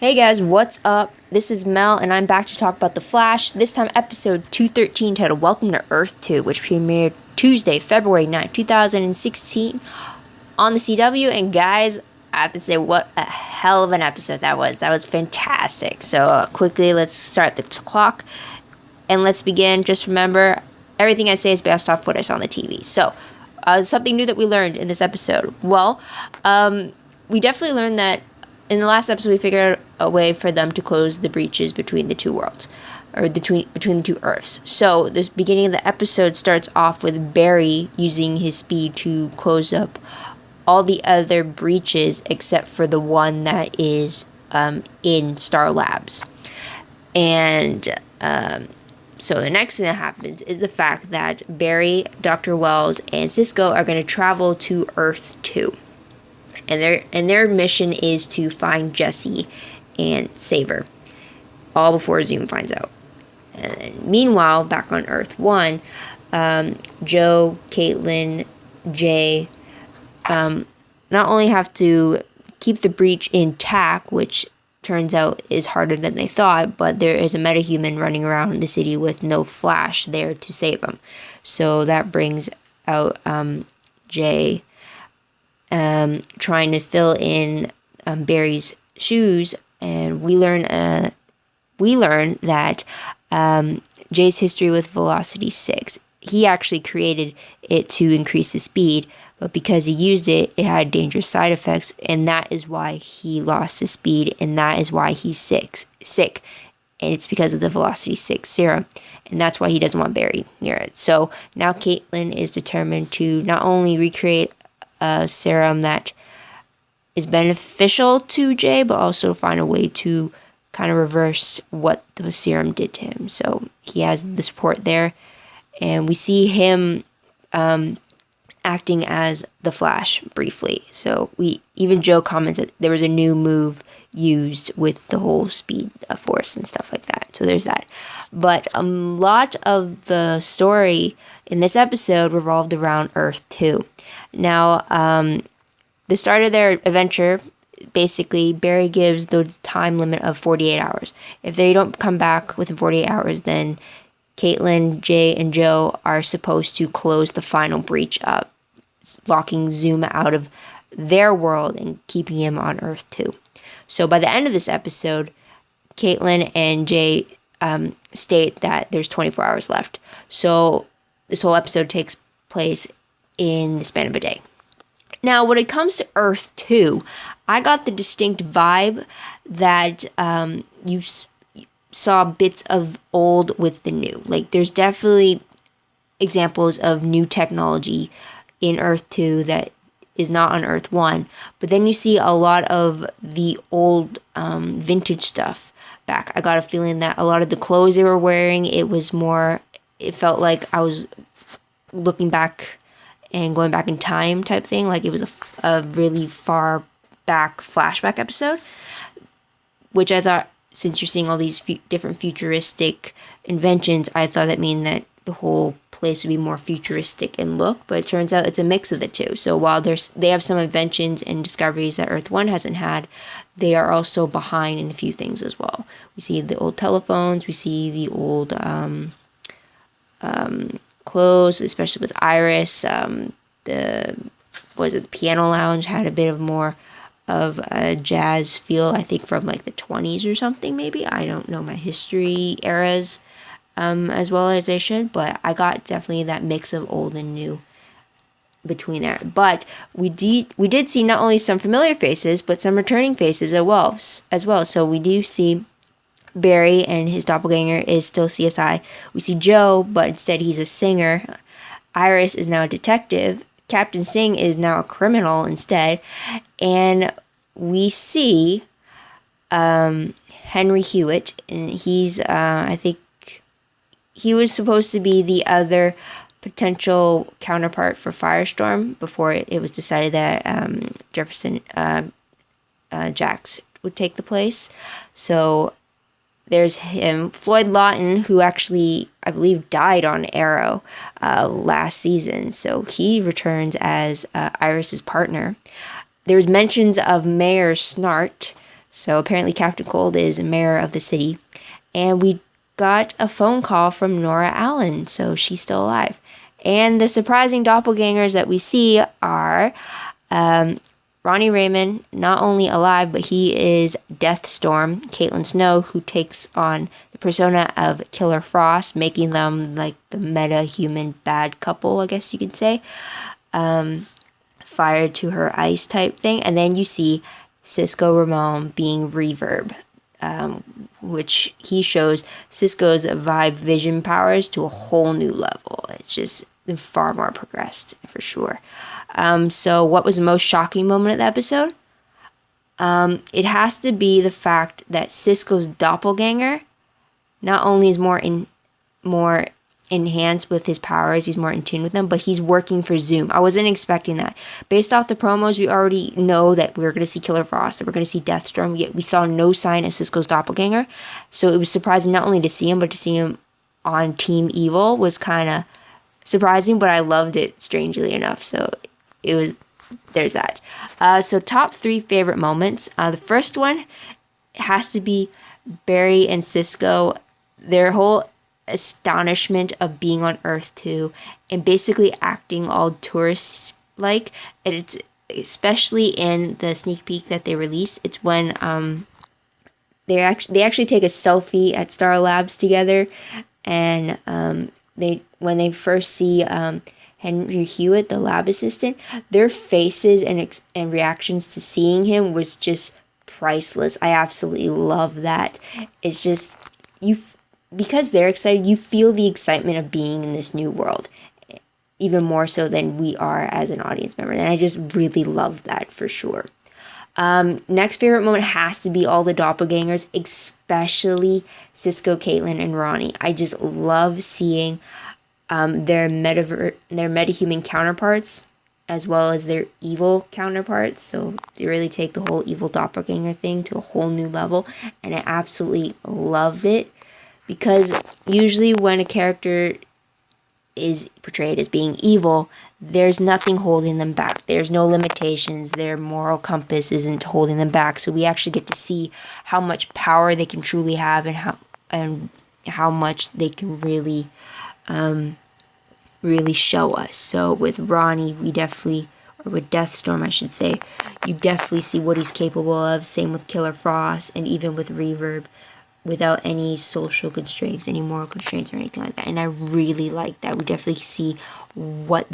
Hey guys, what's up? This is Mel, and I'm back to talk about The Flash. This time, episode 213, titled Welcome to Earth-2, which premiered Tuesday, February 9th, 2016, on the CW. And guys, I have to say, what a hell of an episode that was. That was fantastic. So, quickly, let's start the clock and let's begin. Just remember, everything I say is based off what I saw on the TV. So, something new that we learned in this episode. Well, we definitely learned that in the last episode, we figured out a way for them to close the breaches between the two worlds, or between the two Earths. So, the beginning of the episode starts off with Barry using his speed to close up all the other breaches except for the one that is in Star Labs. And so the next thing that happens is the fact that Barry, Dr. Wells, and Cisco are going to travel to Earth-2. And their mission is to find Jesse and save her, all before Zoom finds out. And meanwhile, back on Earth-1, Joe, Caitlin, Jay not only have to keep the breach intact, which turns out is harder than they thought, but there is a metahuman running around the city with no Flash there to save them. So that brings out Jay trying to fill in Barry's shoes, and we learn that Jay's history with Velocity 6. He actually created it to increase his speed, but because he used it, it had dangerous side effects, and that is why he lost his speed, and that is why he's sick. And it's because of the Velocity 6 serum, and that's why he doesn't want Barry near it. So now Caitlin is determined to not only recreate a serum that is beneficial to Jay, but also find a way to kind of reverse what the serum did to him. So he has the support there, and we see him acting as the Flash briefly. So even Joe comments that there was a new move used with the whole speed of force and stuff like that. So there's that. But a lot of the story in this episode revolved around Earth-2. Now, the start of their adventure, basically, Barry gives the time limit of 48 hours. If they don't come back within 48 hours, then Caitlin, Jay, and Joe are supposed to close the final breach up, locking Zoom out of their world and keeping him on Earth-2. So by the end of this episode, Caitlin and Jay state that there's 24 hours left. So this whole episode takes place in the span of a day. Now, when it comes to Earth-2, I got the distinct vibe that you saw bits of old with the new. Like, there's definitely examples of new technology in Earth-2 that is not on Earth-1, but then you see a lot of the old vintage stuff back. I got a feeling that a lot of the clothes they were wearing, it felt like I was looking back and going back in time type thing, like it was a really far back flashback episode, which I thought, since you're seeing all these different futuristic inventions, I thought that mean that the whole place would be more futuristic in look, but it turns out it's a mix of the two. So while they have some inventions and discoveries that Earth-1 hasn't had, they are also behind in a few things as well. We see the old telephones, we see the old clothes, especially with Iris. The piano lounge had a bit of more of a jazz feel, I think from like the 20s or something, maybe. I don't know my history eras as well as I should, but I got definitely that mix of old and new between there. But we did see not only some familiar faces, but some returning faces as well. So we do see Barry, and his doppelganger is still CSI. We see Joe, but instead he's a singer. Iris is now a detective. Captain Singh is now a criminal instead. And we see Henry Hewitt, and he's, I think, he was supposed to be the other potential counterpart for Firestorm before it was decided that Jefferson Jax would take the place. So there's him. Floyd Lawton, who actually, I believe, died on Arrow last season. So he returns as Iris's partner. There's mentions of Mayor Snart. So apparently Captain Cold is mayor of the city. And we got a phone call from Nora Allen, so she's still alive. And the surprising doppelgangers that we see are Ronnie Raymond, not only alive, but he is Deathstorm, Caitlin Snow, who takes on the persona of Killer Frost, making them like the meta-human bad couple, I guess you could say. Fire to her ice type thing. And then you see Cisco Ramon being Reverb, which he shows Cisco's vibe vision powers to a whole new level. It's just far more progressed, for sure. So what was the most shocking moment of the episode? It has to be the fact that Cisco's doppelganger not only is more enhanced with his powers, he's more in tune with them, but he's working for Zoom. I wasn't expecting that. Based off the promos, we already know that we're going to see Killer Frost, that we're going to see Deathstorm, yet we saw no sign of Cisco's doppelganger. So it was surprising not only to see him, but to see him on Team Evil was kind of surprising, but I loved it, strangely enough. So there's that. So top 3 favorite moments. The first one has to be Barry and Cisco, their whole astonishment of being on Earth-2 and basically acting all tourist-like. And it's especially in the sneak peek that they released. It's when they actually take a selfie at Star Labs together, and when they first see Henry Hewitt, the lab assistant, their faces and reactions to seeing him was just priceless. I absolutely love that. It's just because they're excited, you feel the excitement of being in this new world, even more so than we are as an audience member. And I just really love that, for sure. Next favorite moment has to be all the doppelgangers, especially Cisco, Caitlin, and Ronnie. I just love seeing their metahuman counterparts as well as their evil counterparts. So they really take the whole evil doppelganger thing to a whole new level, and I absolutely loved it. Because usually when a character is portrayed as being evil, there's nothing holding them back. There's no limitations. Their moral compass isn't holding them back. So we actually get to see how much power they can truly have, and how much they can really show us. So with Ronnie, with Deathstorm, I should say, you definitely see what he's capable of. Same with Killer Frost, and even with Reverb, without any social constraints, any moral constraints, or anything like that. And I really like that. We definitely see what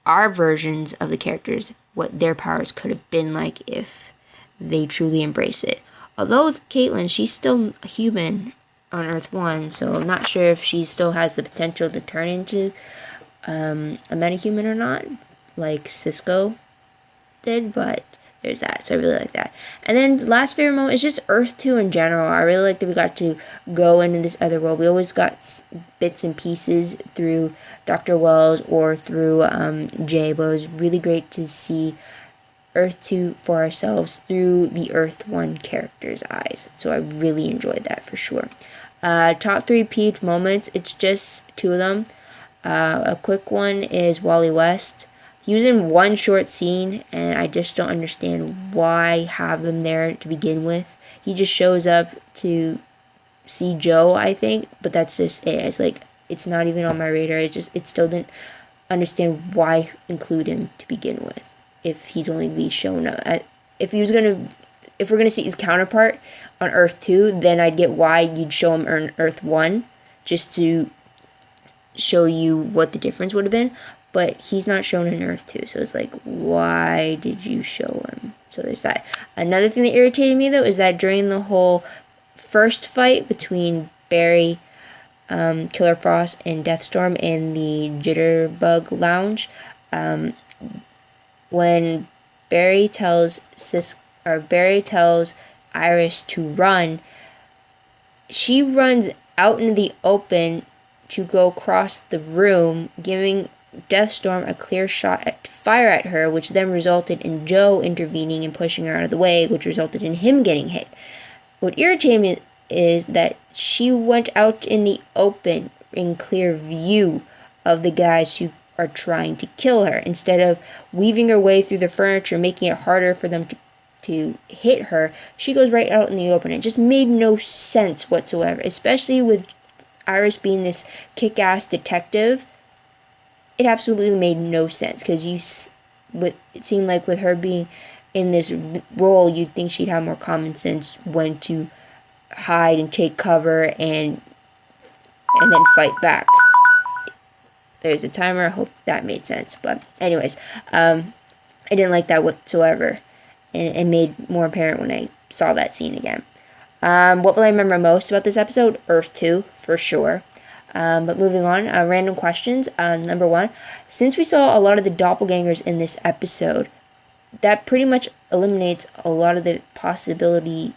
our versions of the characters, what their powers could have been like if they truly embrace it. Although with Caitlin, she's still a human on Earth-1, so I'm not sure if she still has the potential to turn into a metahuman or not, like Cisco did, but there's that. So I really like that. And then the last favorite moment is just Earth-2 in general. I really like that we got to go into this other world. We always got bits and pieces through Dr. Wells or through Jay, but it was really great to see Earth-2 for ourselves through the Earth-1 character's eyes. So I really enjoyed that, for sure. Top 3 peak moments, it's just 2 of them. A quick one is Wally West. He was in one short scene, and I just don't understand why have him there to begin with. He just shows up to see Joe, I think, but that's just it. It's like, it's not even on my radar. It still didn't understand why include him to begin with, if he's only to be shown up. If we're gonna see his counterpart on Earth-2, then I'd get why you'd show him on Earth-1, just to show you what the difference would have been. But he's not shown in Earth-2, so it's like, why did you show him? So there's that. Another thing that irritated me, though, is that during the whole first fight between Barry, Killer Frost, and Deathstorm in the Jitterbug Lounge, when Barry tells Iris to run, she runs out into the open to go across the room, giving Deathstorm a clear shot to fire at her, which then resulted in Joe intervening and pushing her out of the way, which resulted in him getting hit. What irritated me is that she went out in the open in clear view of the guys who are trying to kill her, instead of weaving her way through the furniture, making it harder for them to hit her, she goes right out in the open. It just made no sense whatsoever, especially with Iris being this kick-ass detective. It absolutely made no sense, because it seemed like with her being in this role, you'd think she'd have more common sense when to hide and take cover and then fight back. There's a timer. I hope that made sense. But anyways, I didn't like that whatsoever, and it made more apparent when I saw that scene again. What will I remember most about this episode? Earth-2, for sure. But moving on, random questions. Number 1, since we saw a lot of the doppelgangers in this episode, that pretty much eliminates a lot of the possibilities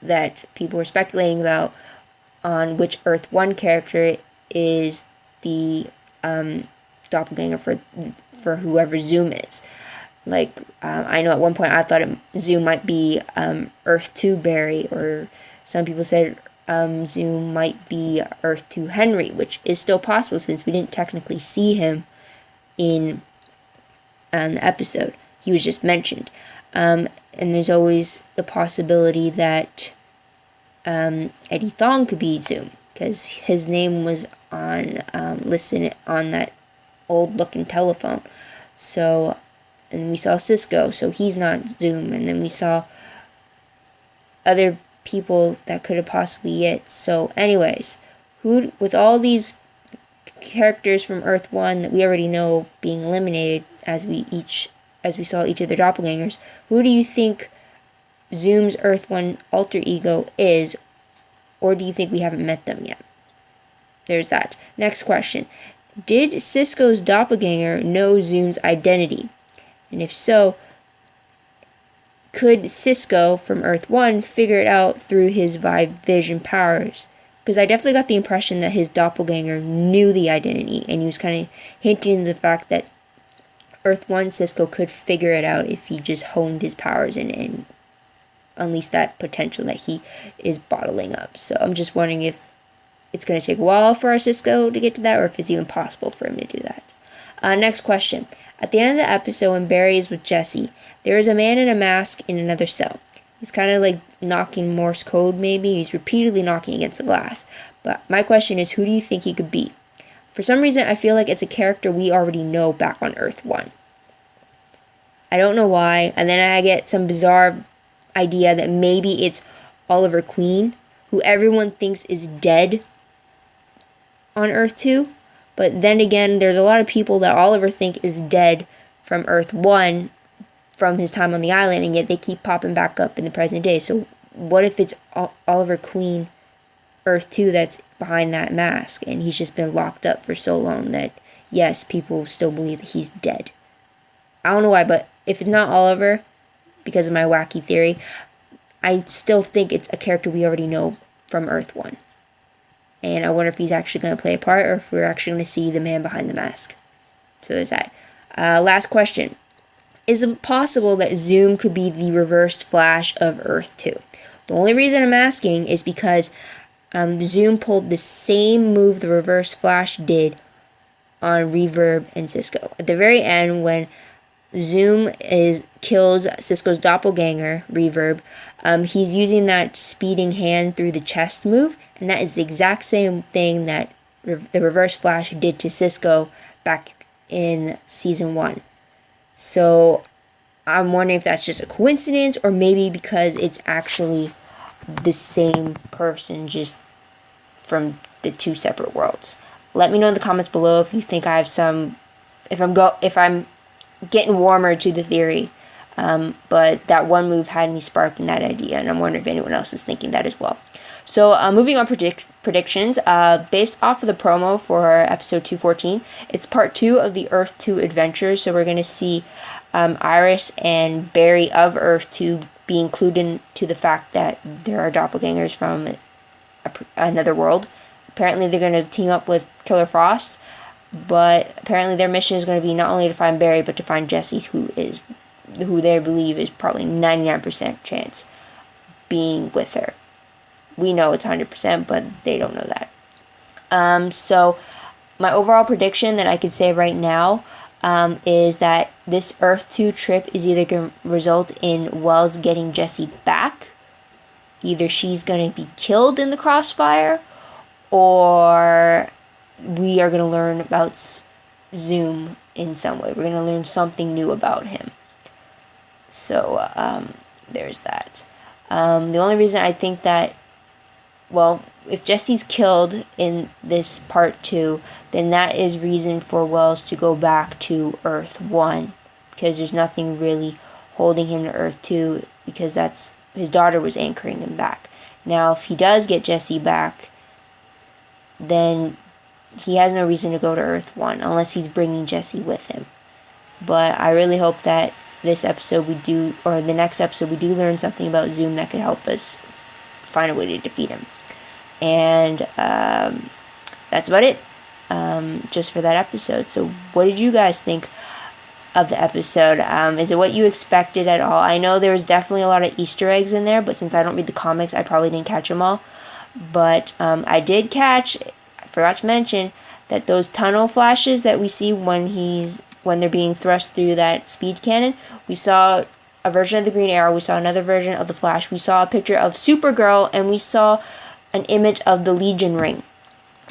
that people were speculating about on which Earth-1 character is the doppelganger for whoever Zoom is. Like, I know at one point I thought Zoom might be Earth-2 Barry, or some people said Zoom might be Earth-2 Henry, which is still possible since we didn't technically see him in the episode. He was just mentioned. And there's always the possibility that Eddie Thong could be Zoom, because his name was on listed on that old-looking telephone. So, and we saw Cisco, so he's not Zoom. And then we saw other people that could have possibly it. So anyways, with all these characters from Earth-1 that we already know being eliminated as we saw each of their doppelgangers, who do you think Zoom's Earth-1 alter ego is, or do you think we haven't met them yet? There's that. Next question. Did Cisco's doppelganger know Zoom's identity? And if so, could Cisco from Earth-1 figure it out through his vision powers? Because I definitely got the impression that his doppelganger knew the identity, and he was kind of hinting at the fact that Earth-1 Cisco could figure it out if he just honed his powers and unleashed that potential that he is bottling up. So I'm just wondering if it's going to take a while for our Cisco to get to that, or if it's even possible for him to do that. Next question. At the end of the episode, when Barry is with Jesse, there is a man in a mask in another cell. He's kind of like knocking Morse code, maybe. He's repeatedly knocking against the glass. But my question is, who do you think he could be? For some reason, I feel like it's a character we already know back on Earth-1. I don't know why. And then I get some bizarre idea that maybe it's Oliver Queen, who everyone thinks is dead on Earth-2. But then again, there's a lot of people that Oliver think is dead from Earth-1 from his time on the island, and yet they keep popping back up in the present day. So what if it's Oliver Queen Earth-2 that's behind that mask, and he's just been locked up for so long that, yes, people still believe that he's dead. I don't know why, but if it's not Oliver, because of my wacky theory, I still think it's a character we already know from Earth-1. And I wonder if he's actually going to play a part, or if we're actually going to see the man behind the mask. So there's that. Last question. Is it possible that Zoom could be the reversed Flash of Earth-2? The only reason I'm asking is because Zoom pulled the same move the reverse Flash did on Reverb and Cisco. At the very end, when Zoom kills Cisco's doppelganger, Reverb, he's using that speeding hand through the chest move, and that is the exact same thing that the reverse Flash did to Cisco back in season 1. So I'm wondering if that's just a coincidence, or maybe because it's actually the same person, just from the two separate worlds. Let me know in the comments below if you think I have some, if I'm getting warmer to the theory. But that one move had me sparking that idea, and I'm wondering if anyone else is thinking that as well. So moving on, predictions. Based off of the promo for episode 214, it's part 2 of the Earth-2 adventures. So we're going to see Iris and Barry of Earth-2 be included to the fact that there are doppelgangers from another world. Apparently they're going to team up with Killer Frost, but apparently their mission is going to be not only to find Barry, but to find Jesse, who they believe is probably 99% chance being with her. We know it's 100%, but they don't know that. So my overall prediction that I could say right now is that this Earth-2 trip is either going to result in Wells getting Jesse back. Either she's going to be killed in the crossfire, or we are going to learn about Zoom in some way. We're going to learn something new about him. So, there's that. The only reason I think that, well, if Jesse's killed in this part 2, then that is reason for Wells to go back to Earth-1, because there's nothing really holding him to Earth-2, because that's his daughter was anchoring him back. Now, if he does get Jesse back, then he has no reason to go to Earth-1 unless he's bringing Jesse with him. But I really hope that this episode we do, or the next episode we do learn something about Zoom that could help us find a way to defeat him. And that's about it, just for that episode. So what did you guys think of the episode? Is it what you expected at all? I know there was definitely a lot of Easter eggs in there, but since I don't read the comics, I probably didn't catch them all. But I did catch, I forgot to mention, that those tunnel flashes that we see when they're being thrust through that speed cannon, we saw a version of the Green Arrow, we saw another version of the Flash, we saw a picture of Supergirl, and we saw an image of the Legion ring,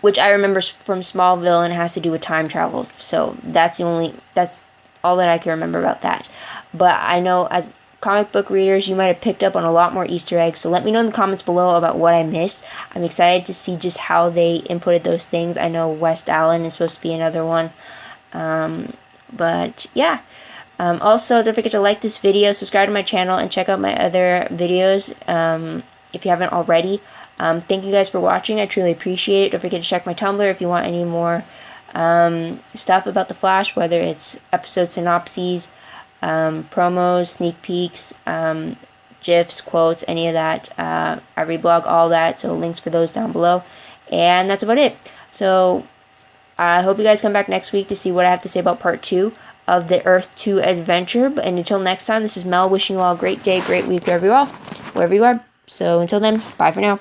which I remember from Smallville, and it has to do with time travel. So that's all that I can remember about that. But I know as comic book readers, you might have picked up on a lot more Easter eggs, so let me know in the comments below about what I missed. I'm excited to see just how they inputted those things. I know West Allen is supposed to be another one. But yeah. Also, don't forget to like this video, subscribe to my channel, and check out my other videos if you haven't already. Thank you guys for watching. I truly appreciate it. Don't forget to check my Tumblr if you want any more stuff about The Flash, whether it's episode synopses, promos, sneak peeks, GIFs, quotes, any of that. I reblog all that, so links for those down below. And that's about it. So I hope you guys come back next week to see what I have to say about part 2 of the Earth-2 adventure. And until next time, this is Mel wishing you all a great day, great week, wherever you are. So until then, bye for now.